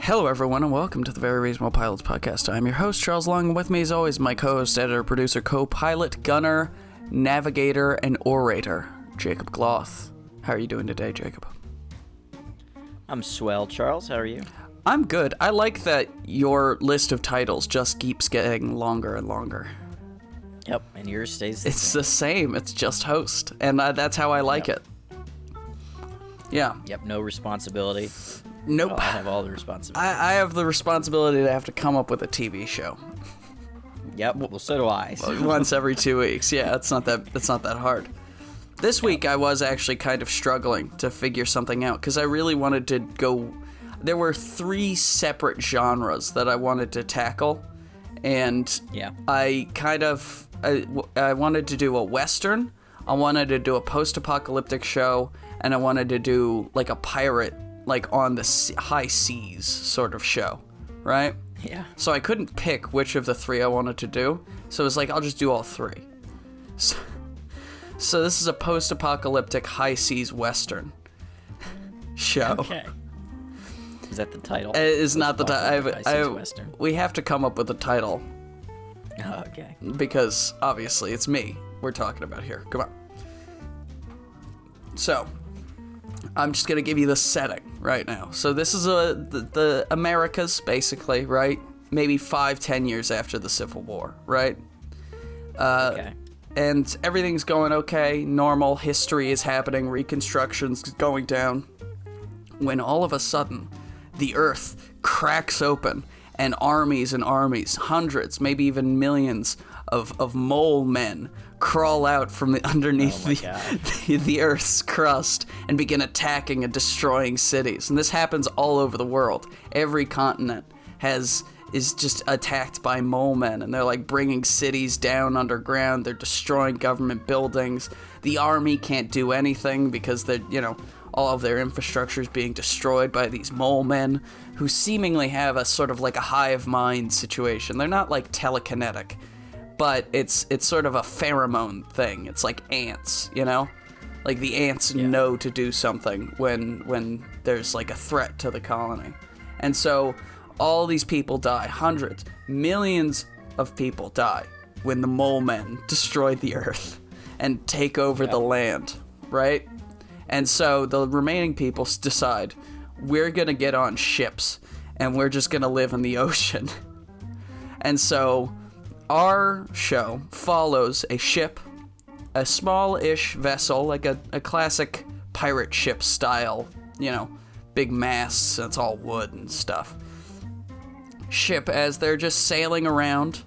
Hello, everyone, and welcome to the Very Reasonable Pilots podcast. I'm your host, Charles Long, and with me, as always, my co-host, editor, producer, co-pilot, gunner, navigator, and orator, Jacob Gloth. How are you doing today, Jacob? I'm swell, Charles. How are you? I'm good. I like that your list of titles just keeps getting longer and longer. Yep, and yours stays the It's same. the same. It's just host, and that's how I like it. Yeah. Yep, no responsibility. Nope. Oh, I have all the responsibility. I have the responsibility to have to come up with a TV show. Yep, well, so do I. Once every 2 weeks. Yeah, it's not that hard. This week I was actually kind of struggling to figure something out because I really wanted to go. There were 3 separate genres that I wanted to tackle, and Yeah. I wanted to do a Western, I wanted to do a post-apocalyptic show, and I wanted to do like a pirate, like on the high seas sort of show, right? Yeah. So I couldn't pick which of the 3 I wanted to do, so it was like, I'll just do all 3. So this is a post-apocalyptic high seas Western show. Okay. Is that the title? It is not the title. Western. We have to come up with a title Oh, okay. because obviously it's me we're talking about here. Come on. So I'm just gonna give you the setting right now. So this is the Americas, basically, right? Maybe 5-10 years after the Civil War, right? Okay. And everything's going okay. Normal history is happening. Reconstruction's going down. When all of a sudden, the earth cracks open and armies, hundreds, maybe even millions of mole men crawl out from underneath the Earth's crust and begin attacking and destroying cities. And this happens all over the world. Every continent is just attacked by mole men, and they're like bringing cities down underground. They're destroying government buildings. The army can't do anything because all of their infrastructure is being destroyed by these mole men who seemingly have a sort of like a hive mind situation. They're not like telekinetic, but it's sort of a pheromone thing. It's like ants, like the ants know to do something when there's like a threat to the colony. And so all these people die. Hundreds, millions of people die when the mole men destroy the earth and take over the land, right? And so the remaining people decide, we're going to get on ships and we're just going to live in the ocean. And so our show follows a ship, a small-ish vessel, like a classic pirate ship style, big masts, and it's all wood and stuff. Ship as they're just sailing around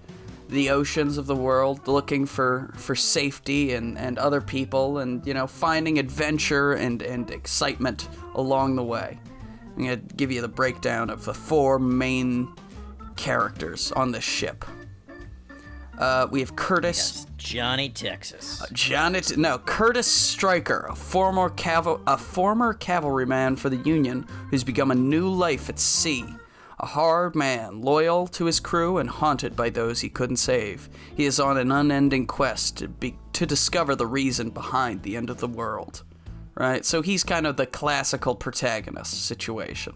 the oceans of the world looking for safety and other people and, finding adventure and excitement along the way. I'm going to give you the breakdown of the 4 main characters on this ship. We have Curtis. Yes, Johnny Texas. Curtis Stryker, a former cavalryman for the Union who's become a new life at sea. A hard man, loyal to his crew and haunted by those he couldn't save. He is on an unending quest to discover the reason behind the end of the world. Right? So he's kind of the classical protagonist situation.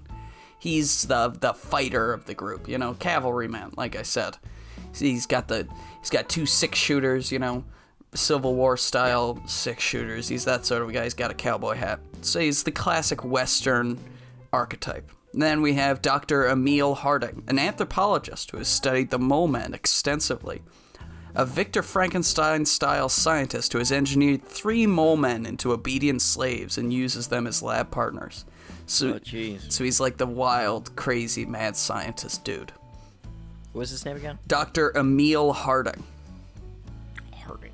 He's the fighter of the group, cavalryman, like I said. He's got 2 6-shooters, Civil War style 6-shooters. He's that sort of guy. He's got a cowboy hat. So he's the classic Western archetype. Then we have Dr. Emil Harding, an anthropologist who has studied the mole men extensively. A Victor Frankenstein-style scientist who has engineered 3 mole men into obedient slaves and uses them as lab partners. So he's like the wild, crazy, mad scientist dude. What was his name again? Dr. Emil Harding.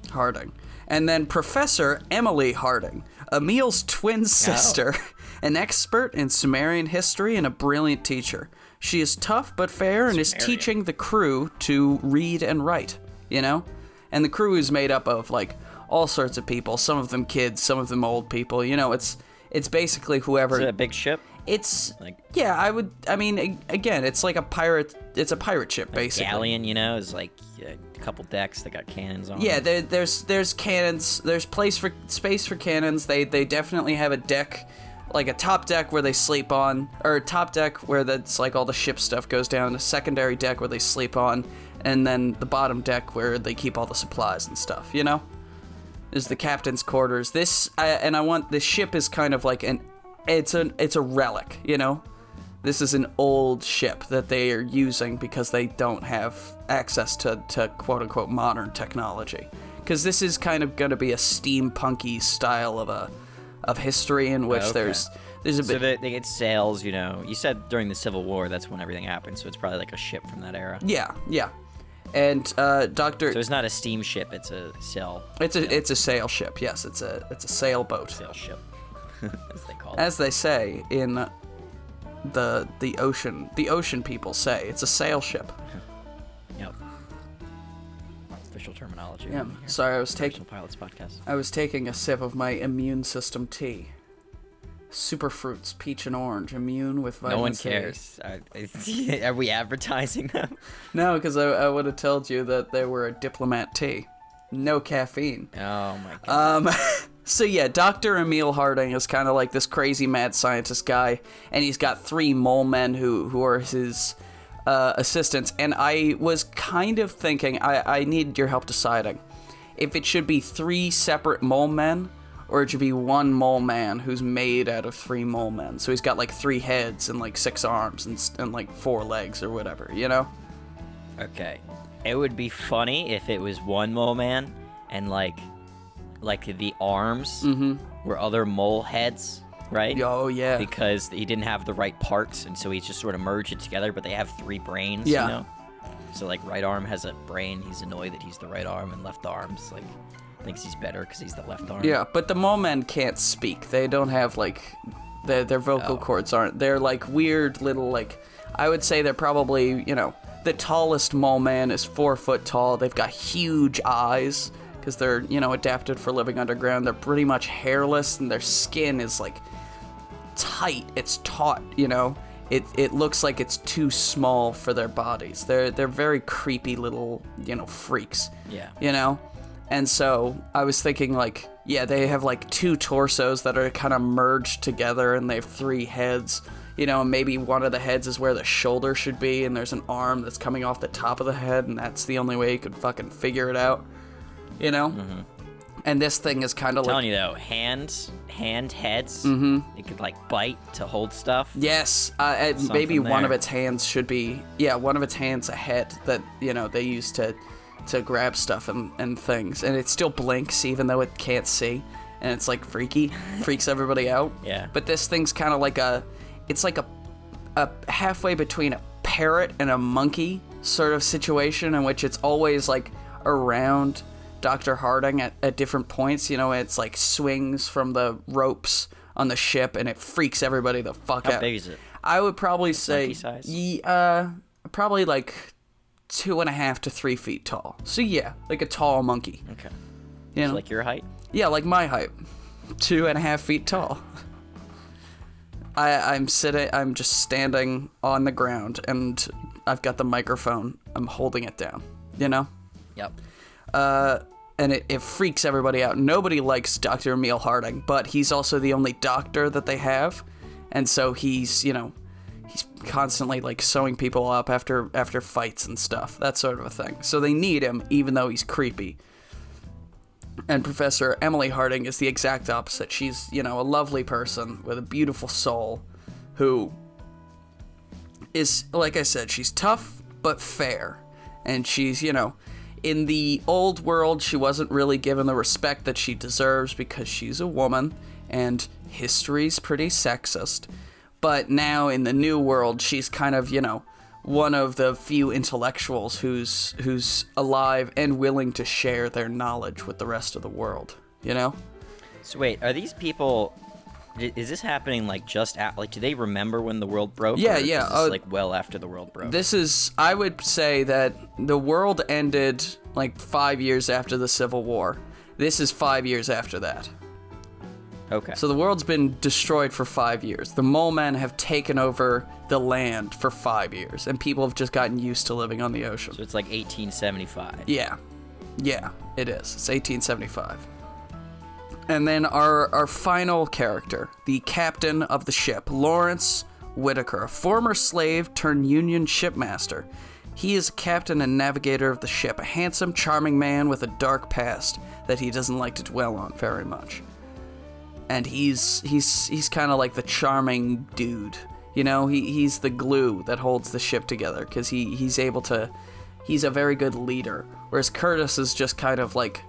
Harding. And then Professor Emily Harding, Emil's twin sister, an expert in Sumerian history and a brilliant teacher. She is tough but fair and is teaching the crew to read and write, And the crew is made up of, like, all sorts of people, some of them kids, some of them old people, it's basically whoever... Is it a big ship? It's, again, it's like a pirate ship, basically. Galleon, is like a couple decks that got cannons on Yeah, them. there's cannons, there's space for cannons, they definitely have a deck like a top deck where they sleep on, or a top deck where that's like all the ship stuff goes down, a secondary deck where they sleep on, and then the bottom deck where they keep all the supplies and stuff, you know? Is the captain's quarters. I want, this ship is kind of like it's a relic, you know? This is an old ship that they are using because they don't have access to quote-unquote modern technology. Because this is kind of going to be a steampunky style of history in which there's a bit... So they get sails, you know. You said during the Civil War, that's when everything happened, so it's probably like a ship from that era. Yeah. And Dr. So it's not a steamship, it's a sail. It's a sail ship, yes. It's a sailboat. Sail ship, as they call it. As they say in the ocean people say, it's a sail ship. Yep. Official terminology. Yeah. Sorry, I was Pilots podcast. I was taking a sip of my immune system tea. Super fruits, peach and orange, immune with vitamin C. No one cares. Are we advertising them? No, because I would have told you that they were a diplomat tea. No caffeine. Oh my god. So yeah, Dr. Emil Harding is kind of like this crazy mad scientist guy, and he's got 3 mole men who are his assistants, and I was kind of thinking, I need your help deciding if it should be 3 separate mole men, or it should be 1 mole man who's made out of 3 mole men. So he's got like 3 heads and like 6 arms and like 4 legs or whatever, you know? Okay. It would be funny if it was 1 mole man and like the arms were other mole heads, right? Oh, yeah. Because he didn't have the right parts, and so he just sort of merged it together, but they have 3 brains, yeah. You know? So like right arm has a brain, he's annoyed that he's the right arm, and left arm's like thinks he's better because he's the left arm. Yeah, but the mole men can't speak. They don't have like their vocal cords aren't. They're like weird little like, I would say they're probably, you know, the tallest mole man is 4 foot tall. They've got huge eyes because they're, you know, adapted for living underground. They're pretty much hairless, and their skin is like tight. It's taut, you know. It looks like it's too small for their bodies. They're very creepy little, you know, freaks. Yeah. You know? And so I was thinking like, yeah, they have like 2 torsos that are kind of merged together, and they have 3 heads, you know, and maybe one of the heads is where the shoulder should be, and there's an arm that's coming off the top of the head, and that's the only way you could fucking figure it out, you know? Mm-hmm. And this thing is kind of like... I'm telling you though, hand heads, it could like bite to hold stuff. Yes, maybe one of its hands should be, one of its hands a head that, you know, they use to grab stuff and things, and it still blinks even though it can't see, and it's like freaks everybody out. Yeah. But this thing's kind of like it's like a halfway between a parrot and a monkey sort of situation, in which it's always like around Dr. Harding at different points, you know. It's like swings from the ropes on the ship, and it freaks everybody the fuck out. How big is it? I would probably say monkey size? Probably like 2.5 to 3 feet tall. So yeah, like a tall monkey. Okay. You know? So like your height? Yeah, like my height. 2.5 feet tall. I'm just standing on the ground, and I've got the microphone. I'm holding it down, you know? Yep. And it freaks everybody out. Nobody likes Dr. Emil Harding, but he's also the only doctor that they have. And so he's, you know, he's constantly like sewing people up after fights and stuff, that sort of a thing. So they need him, even though he's creepy. And Professor Emily Harding is the exact opposite. She's, you know, a lovely person with a beautiful soul who is, like I said, she's tough but fair. And she's, you know, in the old world, she wasn't really given the respect that she deserves because she's a woman, and history's pretty sexist. But now in the new world, she's kind of, you know, one of the few intellectuals who's alive and willing to share their knowledge with the rest of the world, you know? So wait, are these people... Is this happening like just like, do they remember when the world broke? Yeah, or yeah. Is this, like well after the world broke? This is, I would say that the world ended like 5 years after the Civil War. This is 5 years after that. Okay. So the world's been destroyed for 5 years. The mole men have taken over the land for 5 years, and people have just gotten used to living on the ocean. So it's like 1875. Yeah. Yeah, it is. It's 1875. And then our final character, the captain of the ship, Lawrence Whitaker, a former slave turned Union shipmaster. He is a captain and navigator of the ship, a handsome, charming man with a dark past that he doesn't like to dwell on very much. And he's kind of like the charming dude, you know. He's the glue that holds the ship together because he's a very good leader. Whereas Curtis is just kind of like,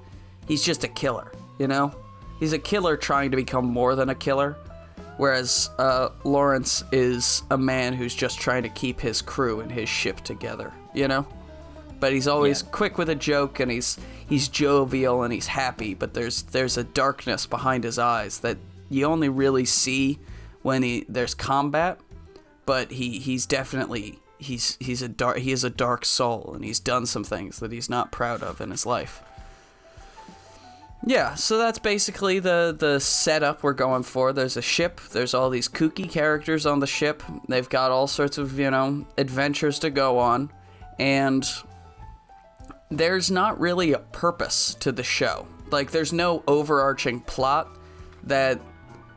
he's just a killer, you know. He's a killer trying to become more than a killer. Whereas Lawrence is a man who's just trying to keep his crew and his ship together, you know? But he's always quick with a joke, and he's jovial, and he's happy, but there's a darkness behind his eyes that you only really see when there's combat, but he is a dark soul, and he's done some things that he's not proud of in his life. Yeah, so that's basically the setup we're going for. There's a ship, there's all these kooky characters on the ship, they've got all sorts of, you know, adventures to go on, and there's not really a purpose to the show. Like, there's no overarching plot that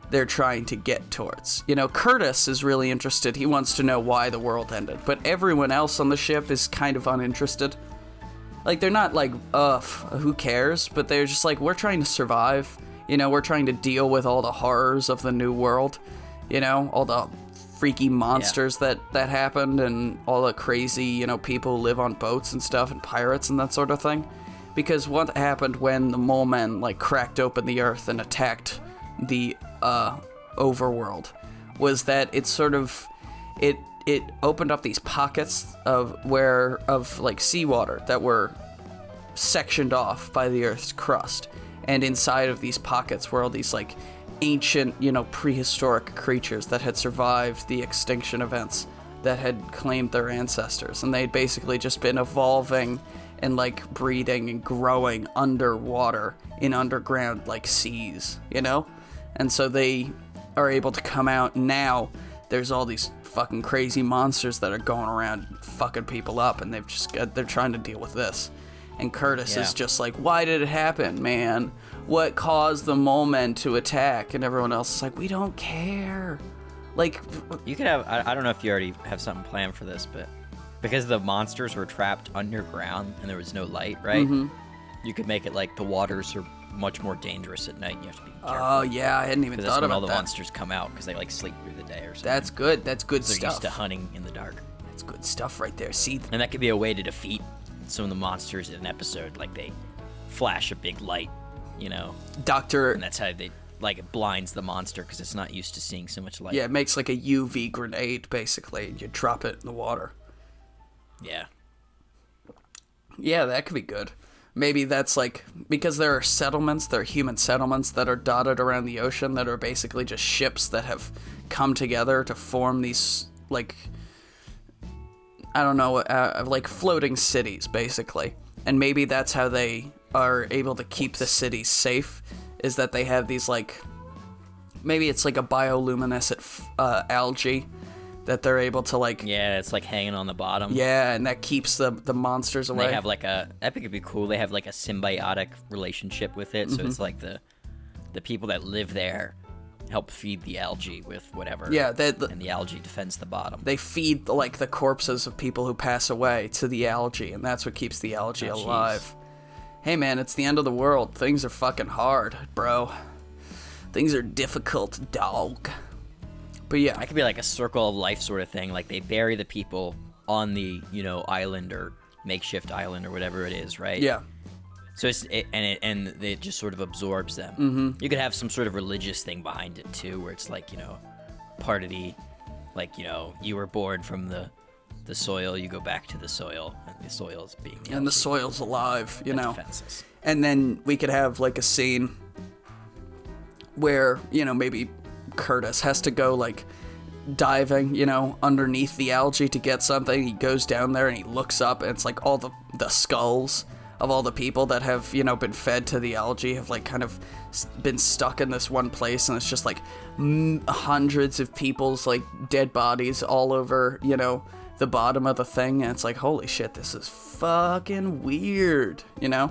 they're trying to get towards. You know, Curtis is really interested, he wants to know why the world ended, but everyone else on the ship is kind of uninterested. Like, they're not like, who cares? But they're just like, we're trying to survive. You know, we're trying to deal with all the horrors of the new world. You know, all the freaky monsters that happened and all the crazy, you know, people who live on boats and stuff and pirates and that sort of thing. Because what happened when the mole men, like, cracked open the earth and attacked the overworld was that it sort of... It opened up these pockets of like seawater that were sectioned off by the Earth's crust, and inside of these pockets were all these like ancient, you know, prehistoric creatures that had survived the extinction events that had claimed their ancestors, and they'd basically just been evolving and like breeding and growing underwater in underground like seas, you know, and so they are able to come out now. There's all these fucking crazy monsters that are going around fucking people up, and they're trying to deal with this. And Curtis is just like, why did it happen, man? What caused the mole men to attack? And everyone else is like, we don't care. Like, you could have, I don't know if you already have something planned for this, but because the monsters were trapped underground and there was no light, right? Mm-hmm. You could make it like the waters are much more dangerous at night. You have to be careful. Oh yeah, I hadn't even thought about that. That's when all the monsters come out because they like sleep through the day or something. That's good. That's good stuff. They're used to hunting in the dark. That's good stuff right there. See, and that could be a way to defeat some of the monsters in an episode. Like they flash a big light, you know. And that's how they like it blinds the monster because it's not used to seeing so much light. Yeah, it makes like a UV grenade basically, and you drop it in the water. Yeah. Yeah, that could be good. Maybe that's like, because there are settlements, there are human settlements that are dotted around the ocean that are basically just ships that have come together to form these, like, I don't know, like floating cities, basically. And maybe that's how they are able to keep the cities safe, is that they have these, like, maybe it's like a bioluminescent algae that they're able to, like... Yeah, it's like hanging on the bottom. Yeah, and that keeps the monsters away. They have like I think it'd be cool, they have like a symbiotic relationship with it, so it's like the people that live there help feed the algae with whatever. Yeah, and the algae defends the bottom. They feed, like, the corpses of people who pass away to the algae, and that's what keeps the algae alive. Hey man, it's the end of the world. Things are fucking hard, bro. Things are difficult, dog. But yeah, it could be like a circle of life sort of thing. Like they bury the people on the, you know, island or makeshift island or whatever it is, right? Yeah. So it just sort of absorbs them. Mm-hmm. You could have some sort of religious thing behind it too, where it's like, you know, part of the, like, you know, you were born from the soil, you go back to the soil, and the soil's being the and the soil's alive, you know. Defenses. And then we could have like a scene where, you know, maybe Curtis has to go like diving, you know, underneath the algae to get something. He goes down there and he looks up, and it's like all the skulls of all the people that have, you know, been fed to the algae have like kind of been stuck in this one place, and it's just like hundreds of people's like dead bodies all over, you know, the bottom of the thing, and it's like, holy shit, this is fucking weird, you know.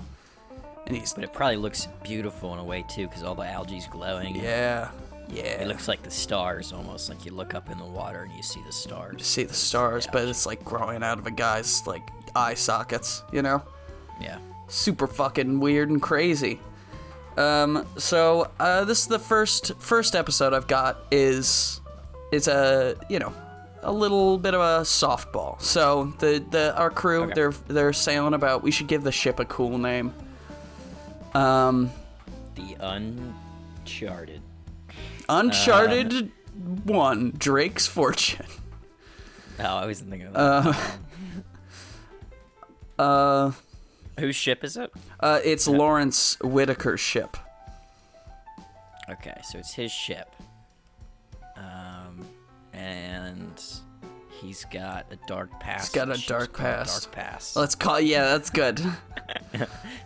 and he's But it probably looks beautiful in a way too, because all the algae's glowing. yeah. It looks like the stars almost. Like you look up in the water and you see the stars. You see the stars, but it's like growing out of a guy's like eye sockets, you know? Yeah. Super fucking weird and crazy. So this is the first episode I've got is a, you know, a little bit of a softball. So our crew, Okay. they're sailing about. We should give the ship a cool name. The Uncharted. 1, Drake's Fortune. Oh, I wasn't thinking of that. Whose ship is it? It's Lawrence Whitaker's ship. Okay, so it's his ship. And he's got a dark past. He's got a The ship's dark called past. Dark past. Let's call. Yeah, that's good.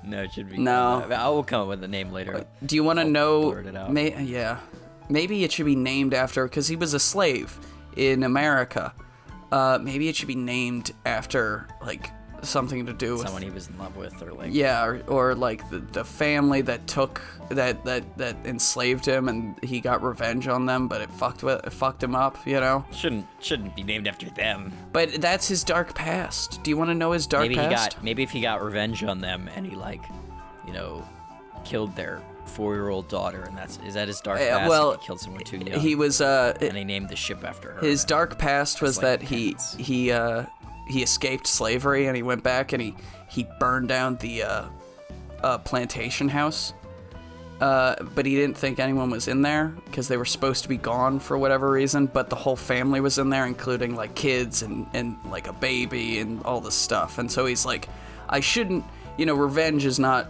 No, it should be. No. called that. I will come up with a name later. Do you want to I'll know? blurt it out. Maybe it should be named after, because he was a slave in America. Maybe it should be named after like something to do with Someone he was in love with, or like. yeah, or like the family that took that enslaved him, and he got revenge on them, but it fucked him up, you know. Shouldn't be named after them. But that's his dark past. Do you want to know his dark past? Maybe if he got revenge on them and he like, killed their 4-year-old daughter, and is that his dark past? well, He killed someone too young. He was and he named the ship after her. his dark past was like that he escaped slavery, and he went back and he burned down the plantation house. But he didn't think anyone was in there because they were supposed to be gone for whatever reason, but the whole family was in there, including like kids and like a baby and all this stuff. And so he's like, I shouldn't, revenge is not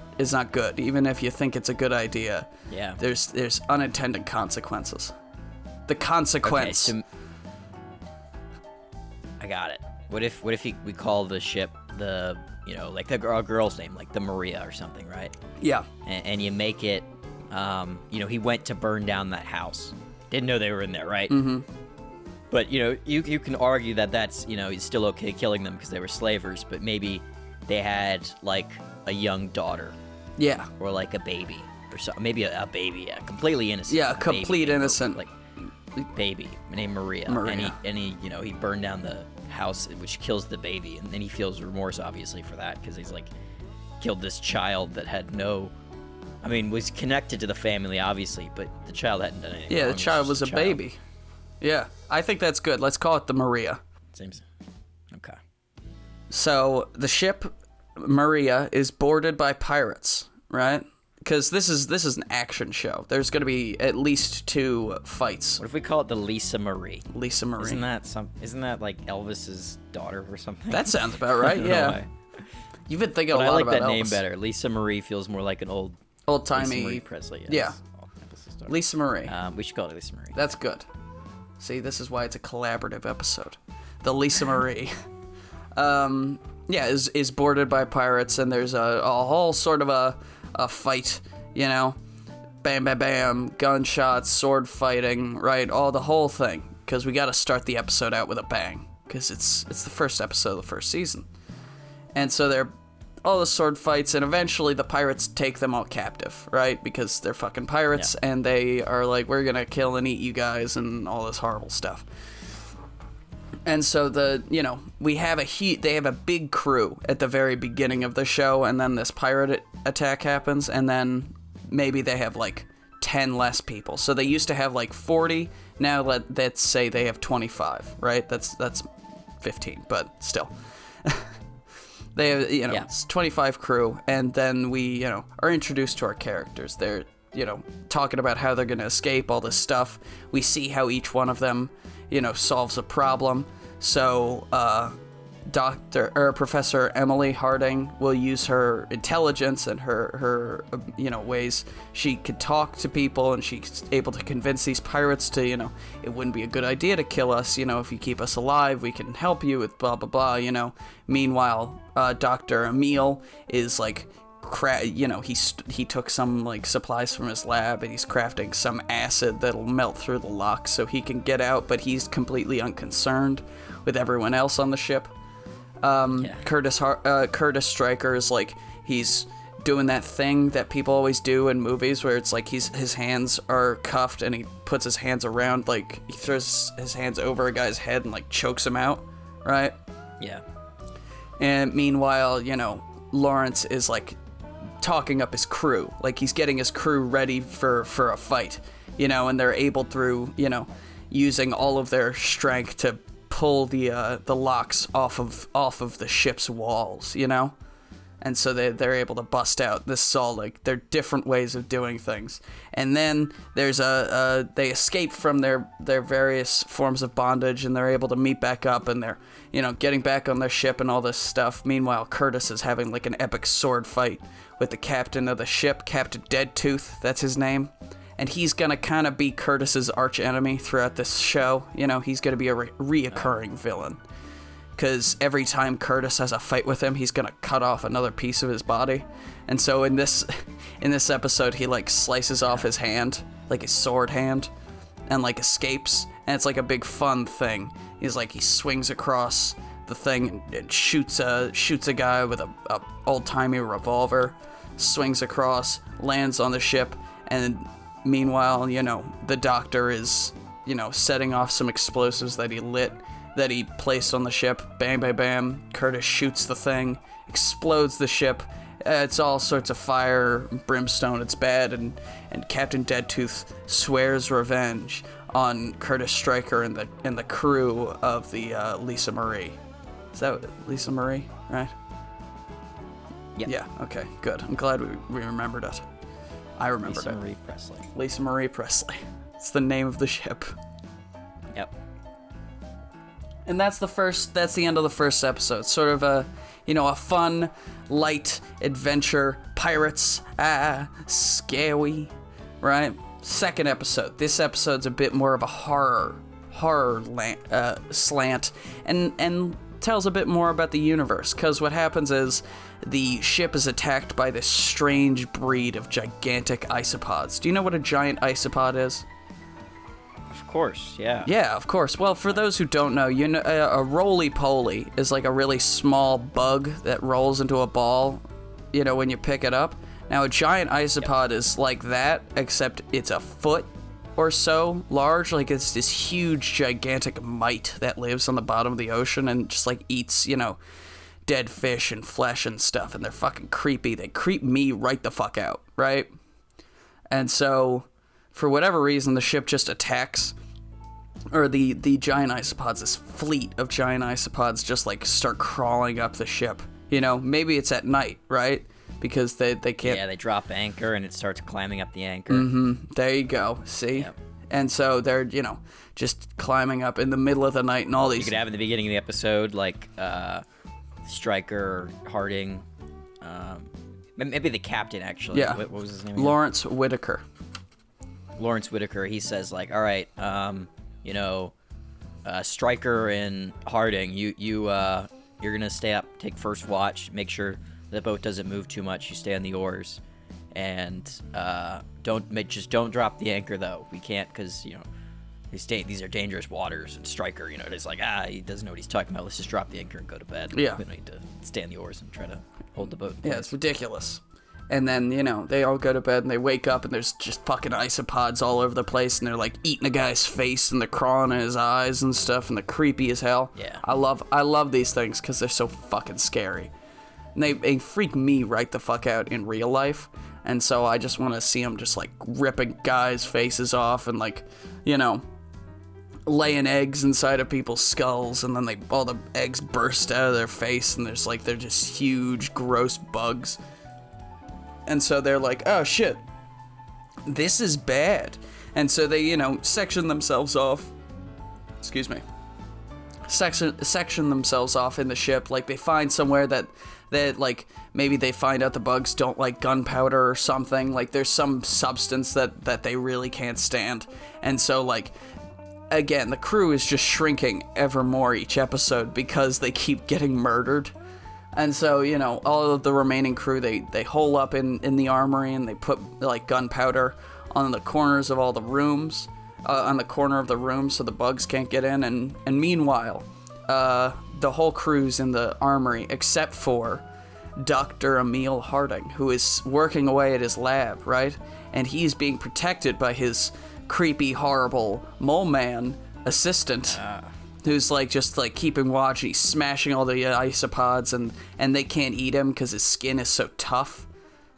good, even if you think it's a good idea. Yeah. There's unintended consequences. The consequence. Okay, so I got it. What if we call the ship the like the girl's name, like the Maria or something, right? Yeah. And you make it, he went to burn down that house. Didn't know they were in there, right? Mm-hmm. But you can argue that that's it's still okay killing them because they were slavers, but maybe they had like a young daughter. Yeah. Or like a baby or something. Maybe a baby, completely innocent. Yeah, a complete baby, innocent. Like baby named Maria. Maria. And he burned down the house, which kills the baby, and then he feels remorse obviously for that because he's like killed this child that had was connected to the family obviously, but the child hadn't done anything Yeah, wrong. the child was a baby. Yeah, I think that's good. Let's call it the Maria. Seems okay. So the ship Maria is boarded by pirates, right? Because this is an action show. There's going to be at least 2 fights. What if we call it the Lisa Marie? Lisa Marie. Isn't that like Elvis's daughter or something? That sounds about right. I don't know Yeah. why. You've been thinking But a I lot like about that Elvis. name better. Lisa Marie feels more like an old Lisa Marie Old-timey. Presley. Yeah. Elvis's daughter. Lisa Marie. We should call it Lisa Marie. That's good. See, this is why it's a collaborative episode. The Lisa Marie. Is boarded by pirates, and there's a whole sort of a fight, bam, bam, bam, gunshots, sword fighting, right? The whole thing, because we got to start the episode out with a bang, because it's the first episode of the first season. And so they're all the sword fights, and eventually the pirates take them all captive, right? Because they're fucking pirates, and they are like, we're gonna kill and eat you guys, and all this horrible stuff. And so they have a big crew at the very beginning of the show, and then this pirate attack happens, and then maybe they have like 10 less people. So they used to have like 40, now let's say they have 25, right? That's 15, but still. They have, it's 25 crew, and then we, are introduced to our characters. They're, talking about how they're going to escape, all this stuff. We see how each one of them, solves a problem. So, Professor Emily Harding will use her intelligence and her ways. She could talk to people, and she's able to convince these pirates to, it wouldn't be a good idea to kill us, if you keep us alive, we can help you with blah, blah, blah, Meanwhile, Dr. Emil is like, he took some like supplies from his lab, and he's crafting some acid that'll melt through the lock so he can get out, but he's completely unconcerned with everyone else on the ship. Curtis Stryker is like, he's doing that thing that people always do in movies where it's like his hands are cuffed and he puts his hands around, like he throws his hands over a guy's head and like chokes him out, right? Yeah. And meanwhile, Lawrence is like talking up his crew, like he's getting his crew ready for a fight, and they're able through, using all of their strength to pull the locks off of the ship's walls, and so they're able to bust out. This is all like their different ways of doing things. And then there's they escape from their various forms of bondage, and they're able to meet back up, and they're getting back on their ship and all this stuff. Meanwhile, Curtis is having like an epic sword fight with the captain of the ship, Captain Deadtooth, that's his name. And he's gonna kind of be Curtis's arch enemy throughout this show. He's gonna be a reoccurring villain. Because every time Curtis has a fight with him, he's gonna cut off another piece of his body. And so in this episode, he like slices off his hand, like his sword hand, and like escapes. And it's like a big fun thing. He swings across the thing and shoots a guy with a old-timey revolver, swings across, lands on the ship, and meanwhile, the doctor is, setting off some explosives that he placed on the ship. Bam, bam, bam. Curtis shoots the thing, explodes the ship. It's all sorts of fire, brimstone. It's bad, and Captain Deadtooth swears revenge on Curtis Stryker and the crew of the Lisa Marie. Is that Lisa Marie, right? Yeah. Yeah. Okay. Good. I'm glad we remembered it. I remembered it. Lisa Marie Presley. Lisa Marie Presley. It's the name of the ship. Yep. And that's the end of the first episode. Sort of a fun, light adventure, pirates, scary, right? Second episode. This episode's a bit more of a horror slant, and tells a bit more about the universe. Because what happens is the ship is attacked by this strange breed of gigantic isopods. Do you know what a giant isopod is? Of course, yeah. Yeah, of course. Well, for those who don't know, a roly-poly is like a really small bug that rolls into a ball, when you pick it up. Now, a giant isopod is like that, except it's a foot or so large. Like, it's this huge, gigantic mite that lives on the bottom of the ocean and just, like, eats, dead fish and flesh and stuff. And they're fucking creepy. They creep me right the fuck out, right? And so, for whatever reason, the ship just attacks, or the giant isopods, this fleet of giant isopods just, like, start crawling up the ship. Maybe it's at night, right? Because they can't... Yeah, they drop anchor and it starts climbing up the anchor. Mm-hmm. There you go. See? Yep. And so they're, just climbing up in the middle of the night and all these... You could have in the beginning of the episode, like, Stryker, Harding, maybe the captain, actually. Yeah. What was his name? Lawrence Whitaker. Lawrence Whitaker, he says, like, all right, Stryker and Harding, you're gonna stay up, take first watch, make sure the boat doesn't move too much. You stay on the oars, and don't drop the anchor though. We can't, because these are dangerous waters. And Stryker, it's like he doesn't know what he's talking about. Let's just drop the anchor and go to bed. Yeah, we don't need to stay on the oars and try to hold the boat in place. Yeah, it's ridiculous. And then, they all go to bed and they wake up and there's just fucking isopods all over the place, and they're like eating a guy's face and they're crawling in his eyes and stuff, and they're creepy as hell. Yeah. I love these things because they're so fucking scary. And they freak me right the fuck out in real life. And so I just want to see them just like ripping guys' faces off and like, laying eggs inside of people's skulls, and then all the eggs burst out of their face, and they're just huge, gross bugs. And so they're like, oh shit, this is bad. And so they, section themselves off. Excuse me. Section themselves off in the ship. Like, they find somewhere that like, maybe they find out the bugs don't like gunpowder or something. Like, there's some substance that they really can't stand. And so, like, again, the crew is just shrinking ever more each episode because they keep getting murdered. And so, all of the remaining crew, they hole up in the armory, and they put, like, gunpowder on the corners of all the rooms, on the corner of the room so the bugs can't get in. And meanwhile, the whole crew's in the armory except for Dr. Emil Harding, who is working away at his lab, right? And he's being protected by his creepy, horrible mole man assistant, who's like just like keeping watch. He's smashing all the isopods, and they can't eat him because his skin is so tough,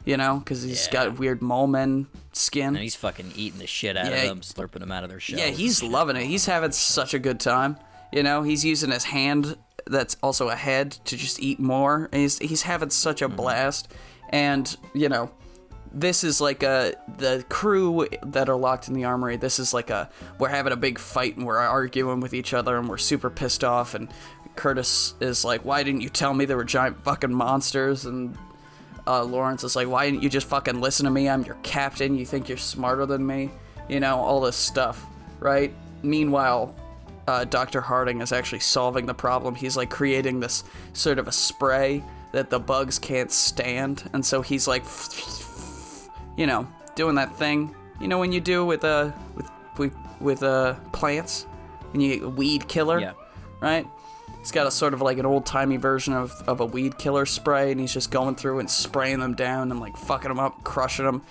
you know, because he's got weird mole man skin. And he's fucking eating the shit out of them, slurping them out of their shells. Yeah, he's loving it. He's having such a good time. You know, he's using his hand that's also a head to just eat more. And he's having such a blast. And, you know, this is like the crew that are locked in the armory. This is like we're having a big fight and we're arguing with each other and we're super pissed off. And Curtis is like, why didn't you tell me there were giant fucking monsters? And Lawrence is like, why didn't you just fucking listen to me? I'm your captain. You think you're smarter than me? You know, all this stuff, right? Meanwhile, Dr. Harding is actually solving the problem. He's like creating this sort of a spray that the bugs can't stand. And so he's like, you know, doing that thing, you know, when you do with plants, when you get a weed killer, right? He's got a sort of like an old-timey version of a weed killer spray, and he's just going through and spraying them down and like fucking them up, crushing them.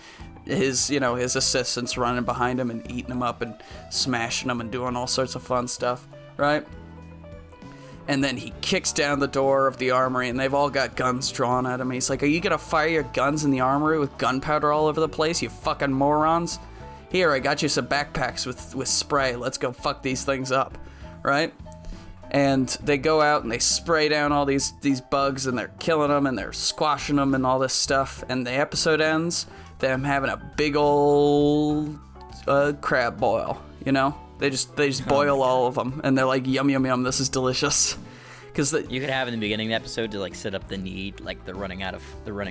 His assistants running behind him and eating them up and smashing them and doing all sorts of fun stuff, right? And then he kicks down the door of the armory, and they've all got guns drawn at him. He's like, are you gonna fire your guns in the armory with gunpowder all over the place, you fucking morons? Here, I got you some backpacks with spray. Let's go fuck these things up, right? And they go out and they spray down all these bugs, and they're killing them and they're squashing them and all this stuff. And the episode ends them having a big old crab boil, you know? They just boil all of them, and they're like, yum, yum, yum, this is delicious. Cause you could have in the beginning of the episode to like set up the need, like they're running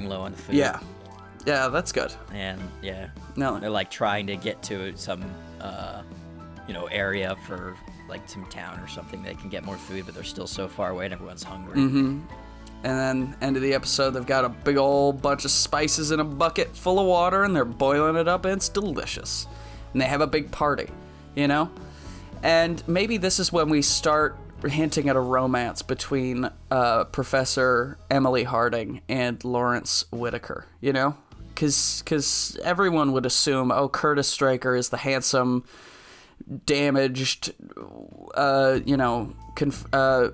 low on food. Yeah, that's good. And no, they're like trying to get to some area for like some town or something they can get more food, but they're still so far away and everyone's hungry. Mm-hmm. And then end of the episode, they've got a big old bunch of spices in a bucket full of water, and they're boiling it up, and it's delicious. And they have a big party, you know? And maybe this is when we start hinting at a romance between Professor Emily Harding and Lawrence Whitaker, you know? Because everyone would assume, oh, Curtis Stryker is the handsome, damaged,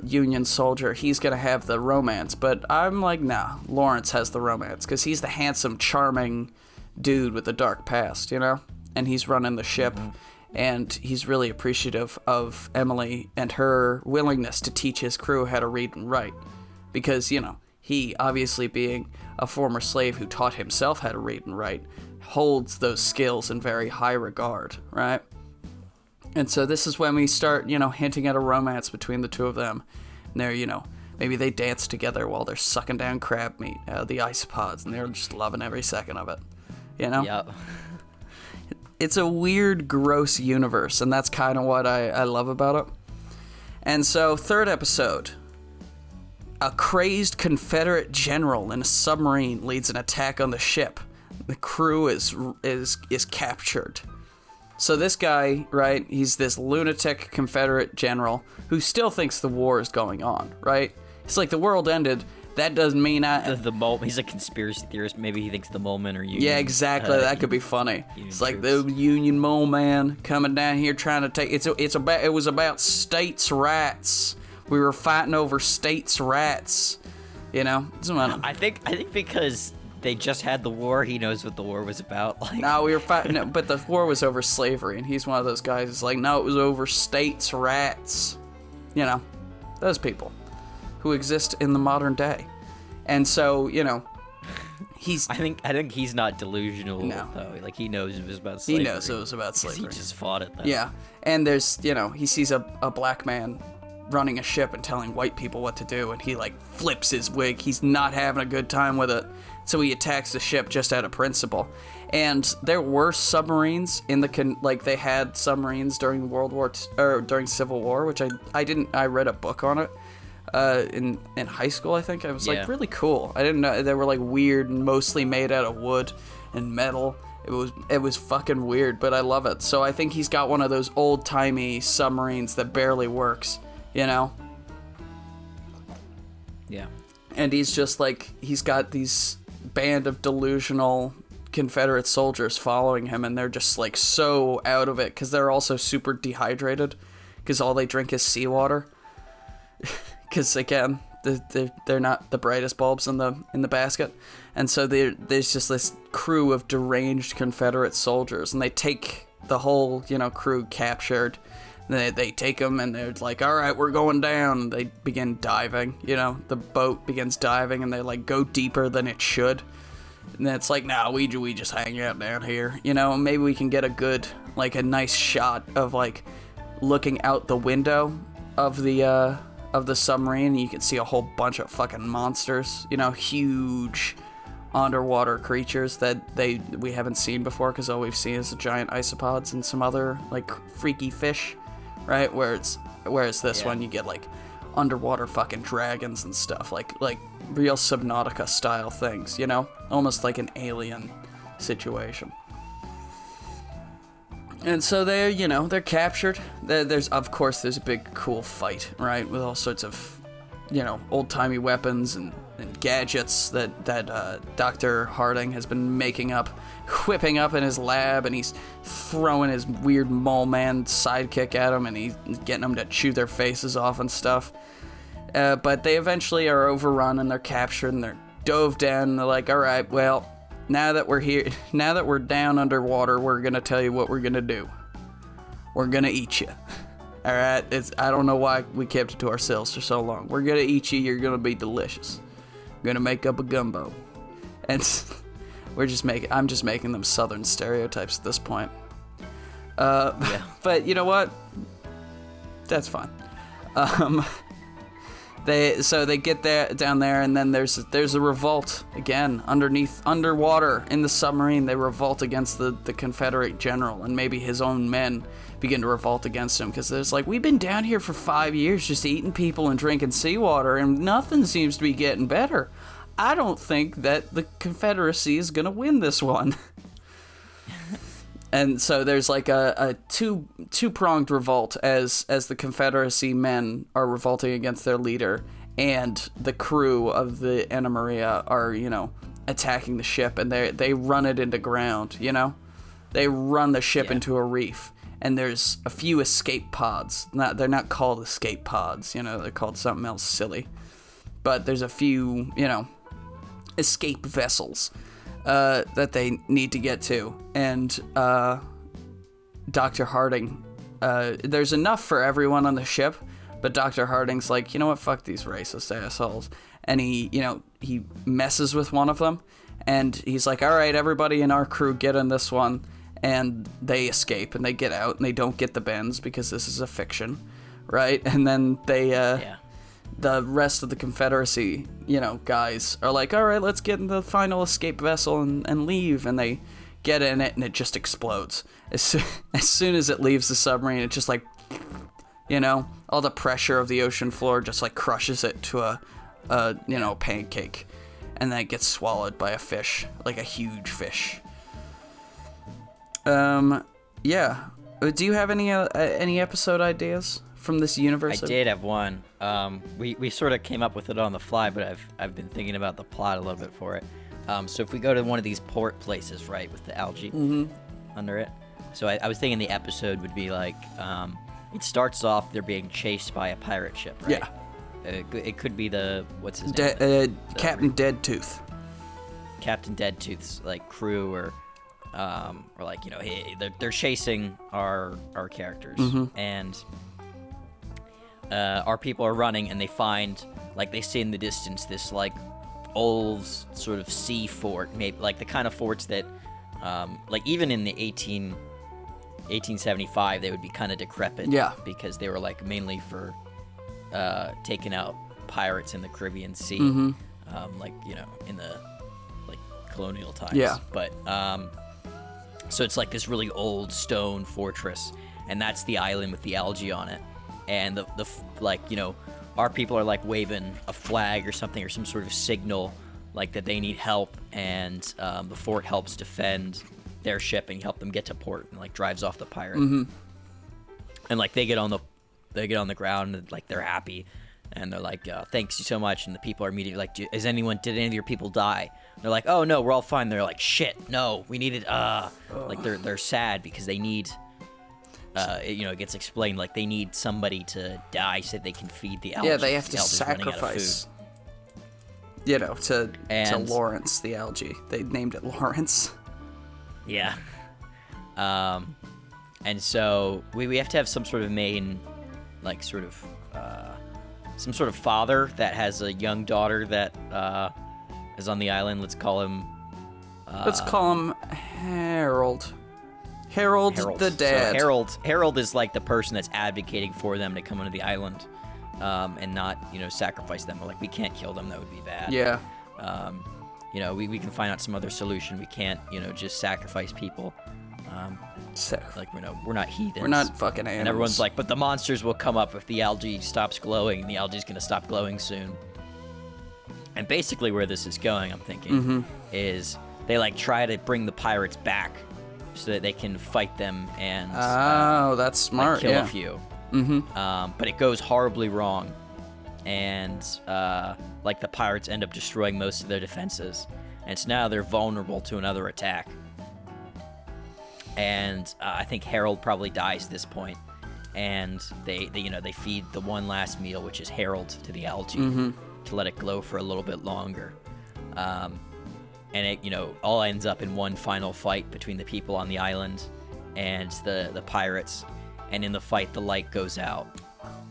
Union soldier. He's gonna have the romance. But I'm like, nah, Lawrence has the romance, because he's the handsome, charming dude with the dark past, you know? And he's running the ship. Mm-hmm. And he's really appreciative of Emily and her willingness to teach his crew how to read and write. Because, you know, he, obviously being a former slave who taught himself how to read and write, holds those skills in very high regard, right? And so this is when we start, you know, hinting at a romance between the two of them. And they're, you know, maybe they dance together while they're sucking down crab meat out of the isopods, and they're just loving every second of it, you know? Yep. It's a weird, gross universe, and that's kind of what I love about it. And so, third episode. A crazed Confederate general in a submarine leads an attack on the ship. The crew is captured. So this guy, right, he's this lunatic Confederate general who still thinks the war is going on, right? It's like the world ended. That doesn't mean he's a conspiracy theorist. Maybe he thinks the mole men are Union. Yeah, exactly. That could be funny. It's like the Union mole man coming down here trying to take. It was about states' rights. We were fighting over states' rights. You know. I think because they just had the war, he knows what the war was about. Like, no, we were fighting. No, but the war was over slavery, and he's one of those guys who's like, no, it was over states' rights. You know, those people who exist in the modern day. And so, you know, I think he's not delusional, though. Like, he knows it was about slavery. He knows it was about slavery. He just fought it, though. Yeah. And there's, you know, he sees a black man running a ship and telling white people what to do, and he, like, flips his wig. He's not having a good time with it. So he attacks the ship just out of principle. And there were submarines in they had submarines during during Civil War, which I read a book on it. In high school, I think. I was like, really cool. I didn't know they were like weird and mostly made out of wood and metal. It was fucking weird, but I love it. So I think he's got one of those old-timey submarines that barely works, you know? Yeah. And he's got these band of delusional Confederate soldiers following him, and they're just like so out of it because they're also super dehydrated because all they drink is seawater. Because again, they're not the brightest bulbs in the basket, and so there's just this crew of deranged Confederate soldiers, and they take the whole crew captured. They take them, and they're like, all right, we're going down. And they begin diving. The boat begins diving, and they like go deeper than it should. And then it's like, nah, we just hang out down here. Maybe we can get a nice shot of like looking out the window of the submarine, and you can see a whole bunch of fucking monsters. Huge underwater creatures that we haven't seen before, because all we've seen is the giant isopods and some other like freaky fish, right? Whereas this one you get like underwater fucking dragons and stuff, like real Subnautica style things, almost like an alien situation. And so they're captured. There's a big cool fight, right, with all sorts of old-timey weapons and gadgets that Dr. Harding has been whipping up in his lab, and he's throwing his weird mole man sidekick at them, and he's getting them to chew their faces off and stuff. But they eventually are overrun, and they're captured, and they're dove down, and they're like, all right, well, now that we're down underwater, we're going to tell you what we're going to do. We're going to eat you. All right? I don't know why we kept it to ourselves for so long. We're going to eat you. You're going to be delicious. We're going to make up a gumbo. And I'm just making them Southern stereotypes at this point. But you know what? That's fine. They get down there, and then there's a revolt again underwater in the submarine. They revolt against the Confederate general, and maybe his own men begin to revolt against him, because it's like, we've been down here for 5 years just eating people and drinking seawater, and nothing seems to be getting better. I don't think that the Confederacy is gonna win this one. And so there's like a two-pronged revolt as the Confederacy men are revolting against their leader, and the crew of the Anna Maria are, attacking the ship, and they run it into ground, They run the ship into a reef, and there's a few escape pods. They're not called escape pods, they're called something else silly. But there's a few, escape vessels that they need to get to, and Dr. Harding, there's enough for everyone on the ship, but Dr. Harding's like, you know what, fuck these racist assholes, and he messes with one of them, and he's like, all right, everybody in our crew get in this one, and they escape, and they get out, and they don't get the bends, because this is a fiction, right? And then the rest of the Confederacy, guys are like, all right, let's get in the final escape vessel and leave. And they get in it, and it just explodes. As soon as it leaves the submarine, it just like, all the pressure of the ocean floor just like crushes it to a pancake. And then it gets swallowed by a fish, like a huge fish. Yeah. Do you have any episode ideas from this universe? I did have one. We sort of came up with it on the fly, but I've been thinking about the plot a little bit for it. So if we go to one of these port places, right, with the algae under it. So I was thinking the episode would be like, it starts off they're being chased by a pirate ship, right? Yeah. It could be what's his name? Captain Deadtooth. Captain Deadtooth's like crew, or like, hey, they're chasing our characters, and our people are running, and they find, like, they see in the distance this like old sort of sea fort, maybe like the kind of forts that like even in the 1875 they would be kind of decrepit, because they were like mainly for taking out pirates in the Caribbean Sea, like, in the like colonial times. But so it's like this really old stone fortress, and that's the island with the algae on it, and the like, our people are like waving a flag or something, or some sort of signal, like that they need help, and the fort helps defend their ship and help them get to port, and like drives off the pirate. And like they get on the ground, and like they're happy, And they're like, thanks you so much. And the people are immediately like, did any of your people die? They're like, oh no, we're all fine. They're like, shit, no, we needed, like they're sad because they need, it gets explained, like they need somebody to die so they can feed the algae. Yeah, they have to sacrifice, to Lawrence, the algae. They named it Lawrence. Yeah. And so we have to have some sort of main, like some sort of father that has a young daughter that is on the island. Let's call him Harold. Harold the dad. So Harold is like the person that's advocating for them to come onto the island, and not sacrifice them. We're like, we can't kill them. That would be bad. Yeah. We can find out some other solution. We can't just sacrifice people. We're not heathens. We're not fucking animals. And everyone's like, but the monsters will come up if the algae stops glowing, and the algae's gonna stop glowing soon. And basically where this is going, I'm thinking, is they like try to bring the pirates back so that they can fight them and that's smart. kill a few. But it goes horribly wrong, and the pirates end up destroying most of their defenses, and so now they're vulnerable to another attack. And I think Harold probably dies at this point, and they feed the one last meal, which is Harold, to the algae to let it glow for a little bit longer. And it all ends up in one final fight between the people on the island and the pirates. And in the fight, the light goes out,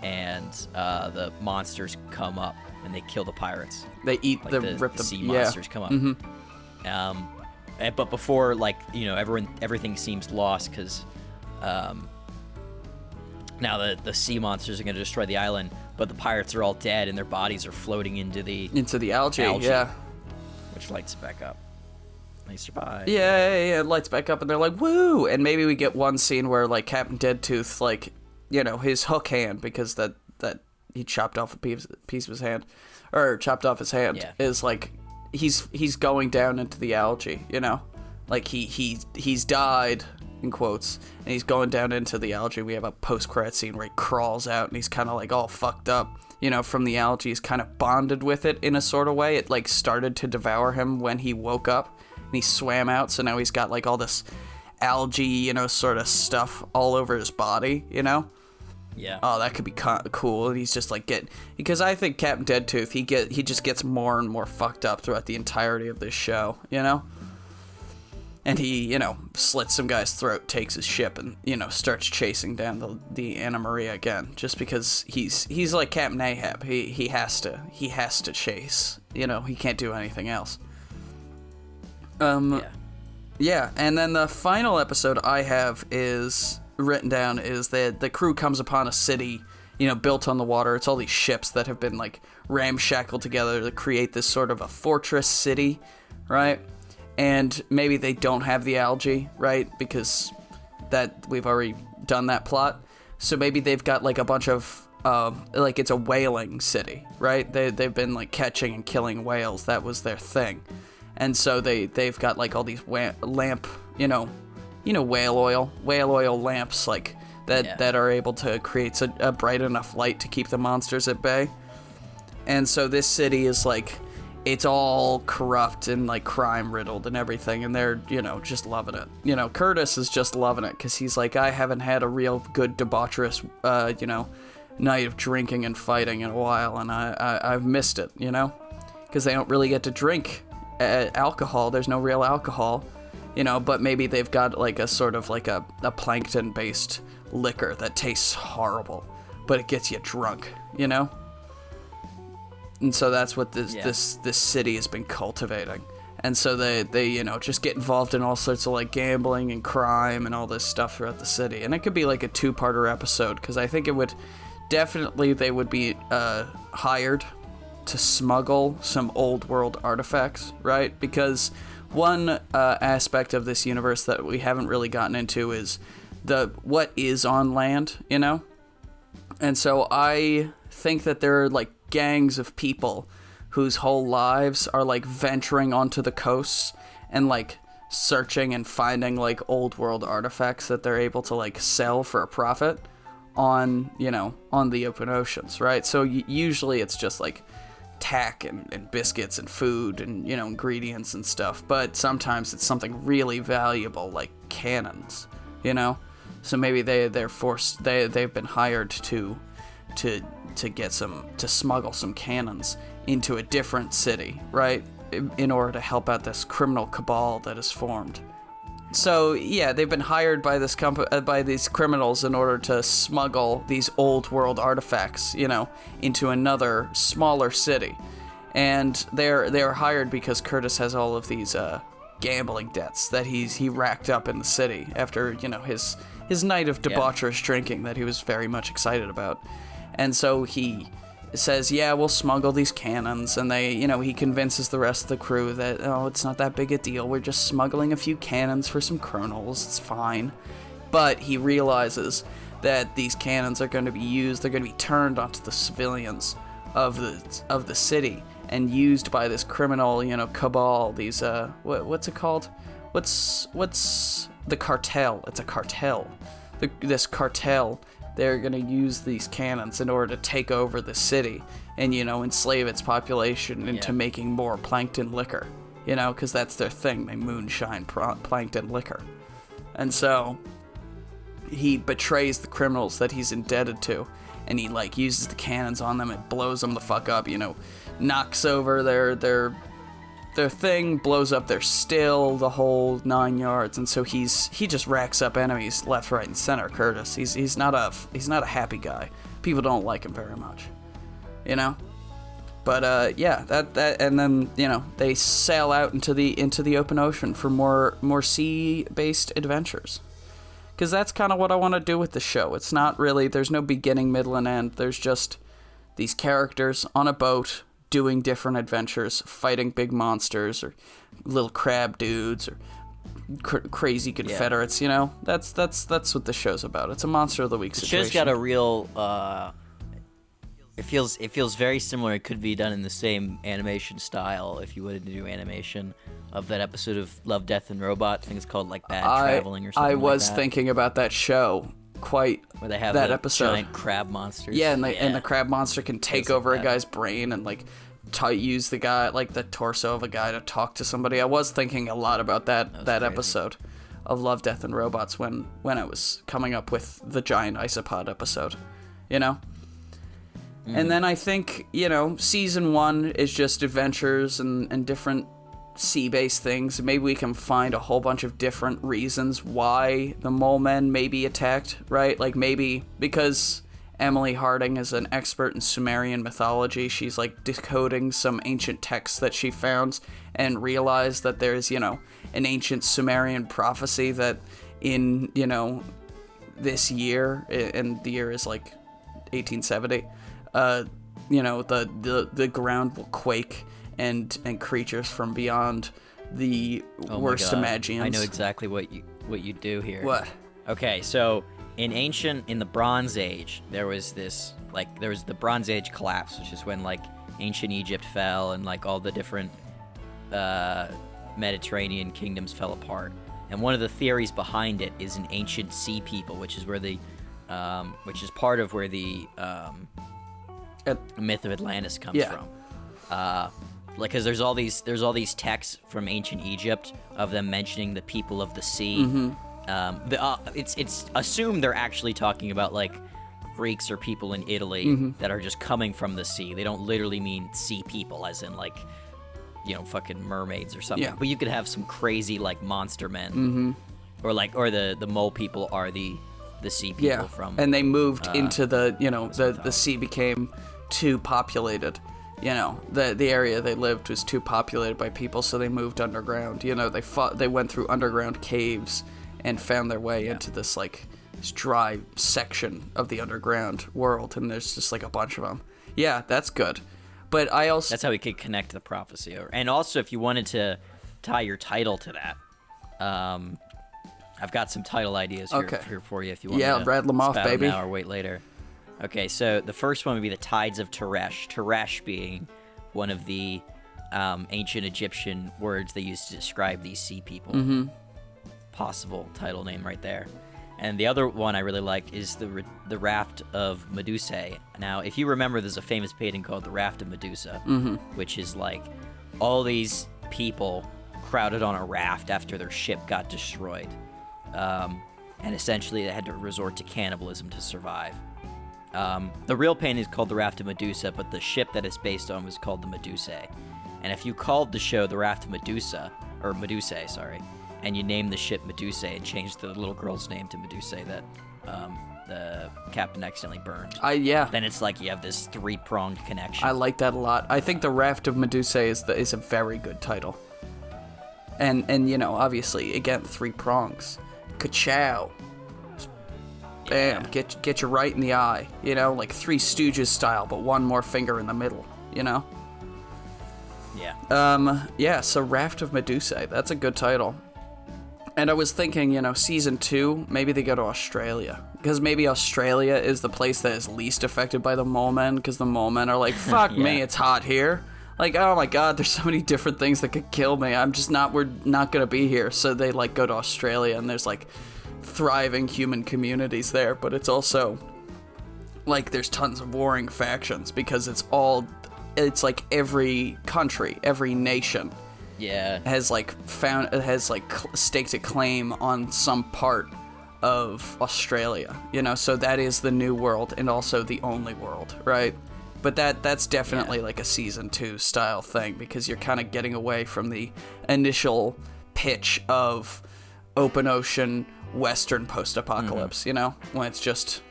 and the monsters come up and they kill the pirates. They eat the sea monsters come up. But before, everything seems lost because now the sea monsters are going to destroy the island, but the pirates are all dead and their bodies are floating into the algae, yeah. Which lights it back up. They survive. Yeah, it lights back up and they're like, woo! And maybe we get one scene where, like, Captain Deadtooth, his hook hand, because that he chopped off a piece of his hand, or chopped off his hand, is, like, he's going down into the algae, like he's died in quotes, and he's going down into the algae. We have a post-credit scene where he crawls out and he's kind of like all fucked up, from the algae. He's kind of bonded with it in a sort of way. It like started to devour him when he woke up and he swam out, so now he's got like all this algae, sort of stuff all over his body, Yeah. Oh, that could be cool. And he's just like because I think Captain Deadtooth, he just gets more and more fucked up throughout the entirety of this show, And he, slits some guy's throat, takes his ship, and starts chasing down the Anna Maria again, just because he's like Captain Ahab. He has to chase. He can't do anything else. Yeah. And then the final episode I have is written down is that the crew comes upon a city, built on the water. It's all these ships that have been like ramshackled together to create this sort of a fortress city, right? And maybe they don't have the algae, right? Because that we've already done that plot. So maybe they've got like a bunch of it's a whaling city, right? They've been like catching and killing whales. That was their thing. And so they've got like all these lamp, whale oil lamps like that are able to create a bright enough light to keep the monsters at bay. And so this city is like, it's all corrupt and like crime riddled and everything, and they're just loving it. Curtis is just loving it because he's like, I haven't had a real good debaucherous night of drinking and fighting in a while, and I've missed it, because they don't really get to drink alcohol. There's no real alcohol. But maybe they've got like a sort of like a plankton-based liquor that tastes horrible, but it gets you drunk, And so that's what this city has been cultivating. And so they just get involved in all sorts of like gambling and crime and all this stuff throughout the city. And it could be like a two-parter episode, because I think they would be hired to smuggle some old world artifacts, right? Because one aspect of this universe that we haven't really gotten into is what is on land, And so I think that there are like gangs of people whose whole lives are like venturing onto the coasts and like searching and finding like old world artifacts that they're able to like sell for a profit, on, on the open oceans, right? So usually it's just like tack and biscuits and food and, ingredients and stuff. But sometimes it's something really valuable like cannons, So maybe they've been hired to smuggle some cannons into a different city, right? In order to help out this criminal cabal that is formed. So yeah, they've been hired by by these criminals in order to smuggle these old world artifacts, into another smaller city, and they're hired because Curtis has all of these gambling debts that he racked up in the city after his night of debaucherous drinking that he was very much excited about, and so he says, yeah, we'll smuggle these cannons, and he convinces the rest of the crew that, oh, it's not that big a deal, we're just smuggling a few cannons for some criminals, it's fine. But he realizes that these cannons are going to be they're going to be turned onto the civilians of the city, and used by this criminal, cabal, these, what's it called? What's the cartel? It's a cartel. This cartel, they're going to use these cannons in order to take over the city and, enslave its population into making more plankton liquor, because that's their thing. They moonshine plankton liquor. And so he betrays the criminals that he's indebted to, and he, uses the cannons on them and blows them the fuck up, knocks over their thing, blows up their still, the whole 9 yards, and so he just racks up enemies left, right, and center. Curtis, he's not a happy guy. People don't like him very much, But that and then they sail out into the open ocean for more sea-based adventures, because that's kind of what I want to do with the show. It's not really, there's no beginning, middle, and end. There's just these characters on a boat doing different adventures, fighting big monsters or little crab dudes or crazy Confederates. That's what the show's about. It's a monster of the week situation. The show's got a real. It feels very similar. It could be done in the same animation style if you wanted to do animation of that episode of Love, Death, and Robots. I think it's called Bad Traveling or something. I was thinking about that show. Where they have that the episode. Giant crab monsters. Yeah, and the crab monster can take over a guy's brain and use the guy, the torso of a guy, to talk to somebody. I was thinking a lot about that episode of Love, Death, and Robots when I was coming up with the giant isopod episode, And then I think, season 1 is just adventures and different sea-based things. Maybe we can find a whole bunch of different reasons why the mole men may be attacked, right? Maybe because Emily Harding is an expert in Sumerian mythology, she's decoding some ancient texts that she found and realized that there's, an ancient Sumerian prophecy that in, this year, and the year is 1870, the ground will quake and creatures from beyond the worst imaginings. I know exactly what you do here. What? Okay, so in the Bronze Age, there was the Bronze Age collapse, which is when ancient Egypt fell and all the different Mediterranean kingdoms fell apart. And one of the theories behind it is an ancient sea people, which is part of where the myth of Atlantis comes from. Because there's all these texts from ancient Egypt of them mentioning the people of the sea. Mm-hmm. It's assumed they're actually talking about Greeks or people in Italy that are just coming from the sea. They don't literally mean sea people, as in fucking mermaids or something. Yeah. But you could have some crazy monster men, or the mole people are the sea people from. And they moved into the sea became too populated. The area they lived was too populated by people, so they moved underground. They went through underground caves and found their way into this this dry section of the underground world, and there's just a bunch of them. Yeah, that's good. But I also... That's how we could connect the prophecy. And also, if you wanted to tie your title to that, I've got some title ideas here for you if you want to rattle them off, baby. Now or wait later. Okay, so the first one would be the Tides of Teresh. Teresh being one of the ancient Egyptian words they used to describe these sea people. Mm-hmm. Possible title name right there. And the other one I really like is the Raft of Meduse. Now, if you remember, there's a famous painting called the Raft of Medusa, which is like all these people crowded on a raft after their ship got destroyed. And essentially they had to resort to cannibalism to survive. The real painting is called the Raft of Medusa, but the ship that it's based on was called the Meduse. And if you called the show the Raft of Medusa, or Meduse, sorry, and you named the ship Meduse and changed the little girl's name to Meduse that the captain accidentally burned, yeah. then it's like you have this three-pronged connection. I like that a lot. I think the Raft of Meduse is a very good title. And you know, obviously, again, 3 prongs. Ka-chow. Bam, Yeah. get you right in the eye, you know, like 3 Stooges style, but one more finger in the middle, you know? Yeah. Yeah, so Raft of Meduse, that's a good title. And I was thinking, you know, season 2, maybe they go to Australia. Because maybe Australia is the place that is least affected by the mole men, because the mole men are like, fuck me, it's hot here. Like, oh my god, there's so many different things that could kill me. We're not gonna be here. So they, like, go to Australia, and there's, like, thriving human communities there. But it's also, like, there's tons of warring factions, because it's like every country, every nation has staked a claim on some part of Australia, you know, so that is the new world and also the only world, right? But that's definitely like a season 2 style thing, because you're kind of getting away from the initial pitch of open ocean Western post-apocalypse, you know, when it's just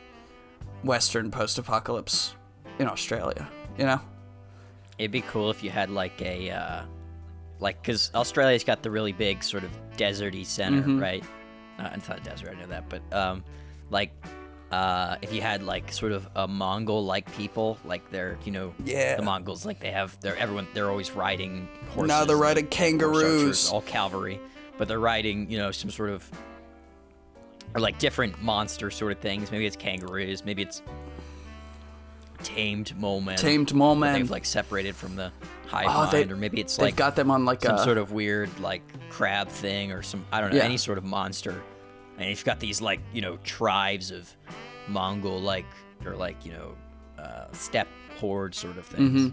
Western post-apocalypse in Australia, you know? It'd be cool if you had like a, because Australia's got the really big sort of deserty center, right? It's not a desert, I know that, but if you had like sort of a Mongol-like people, like they're, you know, the Mongols, like they're always riding horses. Now they're riding kangaroos, archers, all cavalry, but they're riding, you know, some sort of, or like different monster sort of things. Maybe it's kangaroos, maybe it's tamed mole men. They've like separated from the hive mind, or maybe it's like got them on like some sort of weird like crab thing, or some, I don't know, any sort of monster. And you've got these like, you know, tribes of Mongol like, or like, you know, steppe horde sort of things.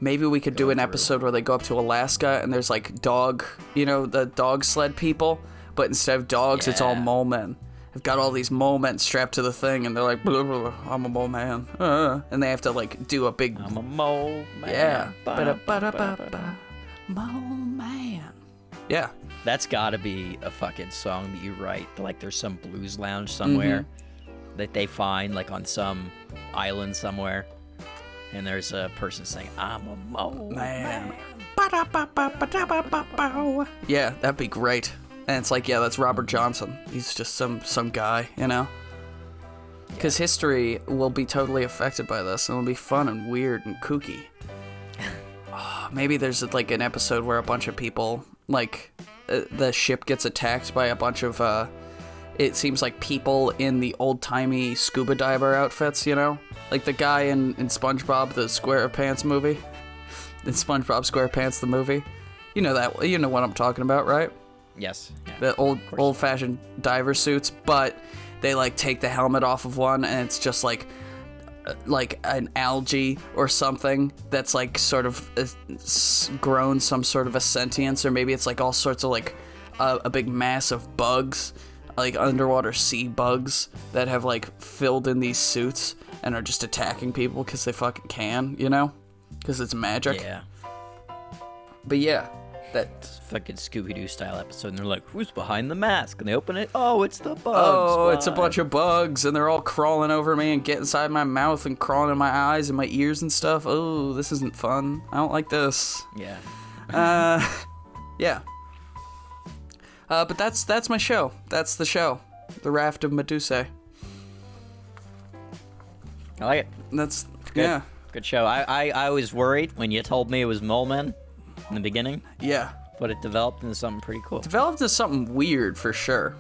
Maybe we could do an episode where they go up to Alaska and there's like the dog sled people, but instead of dogs, it's all mole men. They've got all these mole men strapped to the thing, and they're like, blah, blah, blah, I'm a mole man. And they have to like do a big... I'm a mole man. Yeah. Ba-da-ba-da-ba-ba. Mole man. Yeah. That's gotta be a fucking song that you write. Like there's some blues lounge somewhere that they find like on some island somewhere, and there's a person saying, I'm a mole man. Yeah, that'd be great. And it's like, yeah, that's Robert Johnson. He's just some guy, you know? Because history will be totally affected by this, and it'll be fun and weird and kooky. Maybe there's like an episode where a bunch of people, like, the ship gets attacked by a bunch of, it seems like people in the old-timey scuba diver outfits, you know? Like the guy in SpongeBob, the SquarePants movie. In SpongeBob SquarePants, the movie. You know what I'm talking about, right? Yes. Yeah, the old-fashioned diver suits, but they like take the helmet off of one, and it's just like an algae or something that's like sort of grown some sort of a sentience, or maybe it's like all sorts of like a big mass of bugs, like underwater sea bugs that have like filled in these suits and are just attacking people because they fucking can, you know, because it's magic. Yeah. But yeah. That fucking Scooby-Doo style episode, and they're like, who's behind the mask? And they open it, oh, it's the bugs. Oh, it's a bunch of bugs, and they're all crawling over me and get inside my mouth and crawling in my eyes and my ears and stuff. Oh, this isn't fun. I don't like this. Yeah. Yeah. But that's my show. That's the show. The Raft of Meduse. I like it. That's good. Yeah. Good show. I was worried when you told me it was mole men in the beginning. Yeah. But it developed into something pretty cool. Developed into something weird for sure.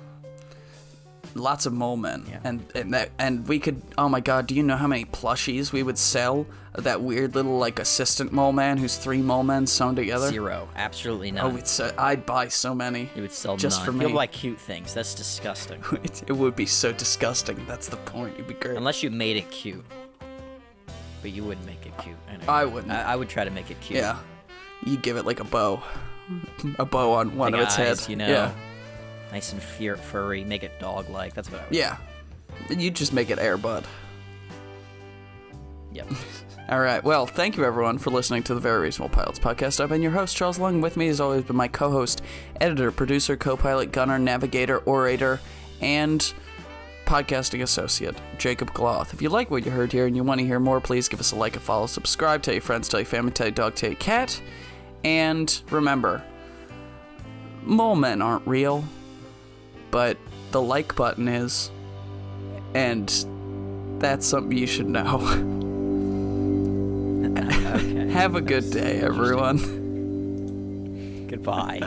lots of mole men. Yeah. And we could, oh my god, do you know how many plushies we would sell of that weird little like assistant mole man who's 3 mole men sewn together? 0. Absolutely none. I'd buy so many. You would sell just none. for me. You'll buy cute things. That's disgusting. It would be so disgusting. That's the point. It'd be great. Unless you made it cute. But you wouldn't make it cute. Anyway, I wouldn't. I would try to make it cute. Yeah. You give it like a bow. A bow on one Big of its eyes, head. you know. Yeah. Nice and furry. Make it dog-like. That's what I would Yeah. You just make it Air Bud. Yep. All right. Well, thank you, everyone, for listening to the Very Reasonable Pilots podcast. I've been your host, Charles Lung. With me, has always been my co-host, editor, producer, co-pilot, gunner, navigator, orator, and podcasting associate, Jacob Gloth. If you like what you heard here and you want to hear more, please give us a like, a follow, subscribe, tell your friends, tell your family, tell your dog, tell your cat. And remember, mole men aren't real, but the like button is, and that's something you should know. Okay. Have a good day, everyone. Goodbye.